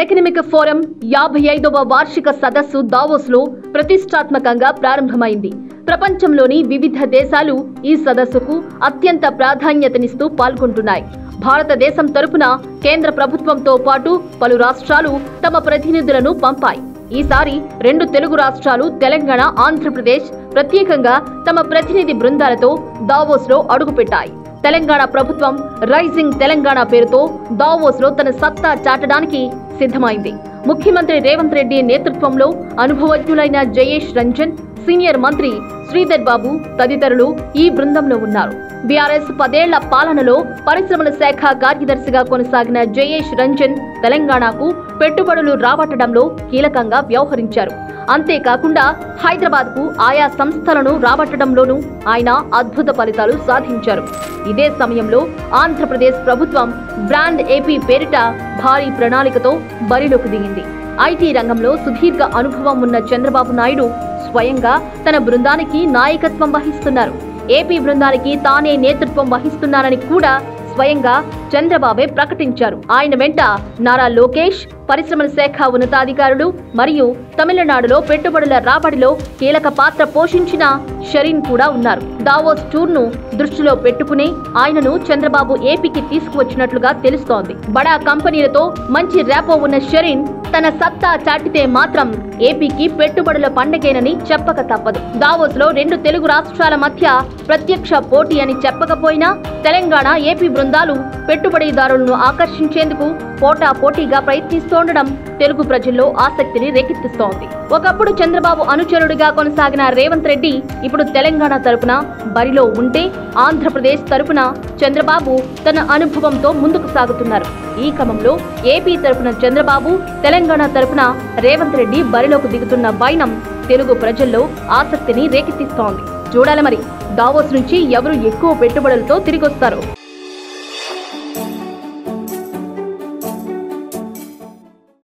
Economic forum 55వ వార్షిక సదస్సు దావోస్లో ప్రతిష్టాత్మకంగా ప్రారంభమైంది. ప్రపంచంలోని వివిధ దేశాలు ఈ సదస్సుకు అత్యంత ప్రాధాన్యతనిస్తూ పాల్గొంటున్నాయి. భారతదేశం తరపున కేంద్ర ప్రభుత్వంతో పాటు పలు రాష్ట్రాలు తమ ప్రతినిధులను పంపాయి. ఈసారి 2 తెలుగు రాష్ట్రాలు తెలంగాణ, ఆంధ్రప్రదేశ్ ప్రత్యేకంగా తమ ప్రతినిధి బృందాలతో దావోస్లో అడుగుపెట్టాయి. తెలంగాణ ప్రభుత్వం రైజింగ్ తెలంగాణ పేరుతో దావోస్లో తన సత్తా చాటడానికి సిద్ధమైంది. ముఖ్యమంత్రి రేవంత్ రెడ్డి నేతృత్వంలో అనుభవజ్ఞులైన జయేష్ రంజన్, సీనియర్ మంత్రి శ్రీధర్ బాబు తదితరులు ఈ బృందంలో ఉన్నారు. బీఆర్ఎస్ 10 ఏళ్ల పాలనలో పరిశ్రమల శాఖ కార్యదర్శిగా కొనసాగిన జయేష్ రంజన్ తెలంగాణకు పెట్టుబడులు రాబట్టడంలో కీలకంగా వ్యవహరించారు. అంతేకాకుండా హైదరాబాద్కు ఆయా సంస్థలను రాబట్టడంలోనూ ఆయన అద్భుత ఫలితాలు సాధించారు. ఇదే సమయంలో ఆంధ్రప్రదేశ్ ప్రభుత్వం బ్రాండ్ ఏపీ పేరిట భారీ ప్రణాళికతో బరిలోకి దిగింది. ఐటీ రంగంలో సుదీర్ఘ అనుభవం ఉన్న చంద్రబాబు నాయుడు స్వయంగా తన బృందానికి నాయకత్వం వహిస్తున్నారు. ఏపీ బృందానికి తానే నేతృత్వం వహిస్తున్నానని కూడా స్వయంగా చంద్రబాబే ప్రకటించారు. ఆయన వెంట నారా లోకేష్, పరిశ్రమల శాఖ ఉన్నతాధికారులు మరియు తమిళనాడులో పెట్టుబడుల రాబడిలో కీలక పాత్ర పోషించిన షరీన్ కూడా ఉన్నారు. దావోస్ టూర్ను దృష్టిలో పెట్టుకుని ఆయనను చంద్రబాబు ఏపీకి తీసుకువచ్చినట్లుగా తెలుస్తోంది. బడా కంపెనీలతో మంచి ర్యాపో ఉన్న షరీన్ తన సత్తా చాటితే మాత్రం ఏపీకి పెట్టుబడుల పండగేనని చెప్పక తప్పదు. దావోస్ లో 2 తెలుగు రాష్ట్రాల మధ్య ప్రత్యక్ష పోటీ అని చెప్పకపోయినా తెలంగాణ, ఏపీ బృందాలు పెట్టుబడిదారులను ఆకర్షించేందుకు పోటాపోటీగా ప్రయత్నిస్తుండడం తెలుగు ప్రజల్లో ఆసక్తిని రేకెత్తిస్తోంది. ఒకప్పుడు చంద్రబాబు అనుచరుడిగా కొనసాగిన రేవంత్ రెడ్డి ఇప్పుడు తెలంగాణ తరపున బరిలో ఉంటే, ఆంధ్రప్రదేశ్ తరపున చంద్రబాబు తన అనుభవంతో ముందుకు సాగుతున్నారు. ఈ క్రమంలో ఏపీ తరపున చంద్రబాబు, తెలంగాణ తరపున రేవంత్ రెడ్డి బరిలోకి దిగుతున్న వైనం తెలుగు ప్రజల్లో ఆసక్తిని రేకెత్తిస్తోంది. చూడాలి మరి దావోస్ నుంచి ఎవరు ఎక్కువ పెట్టుబడులతో తిరిగొస్తారు.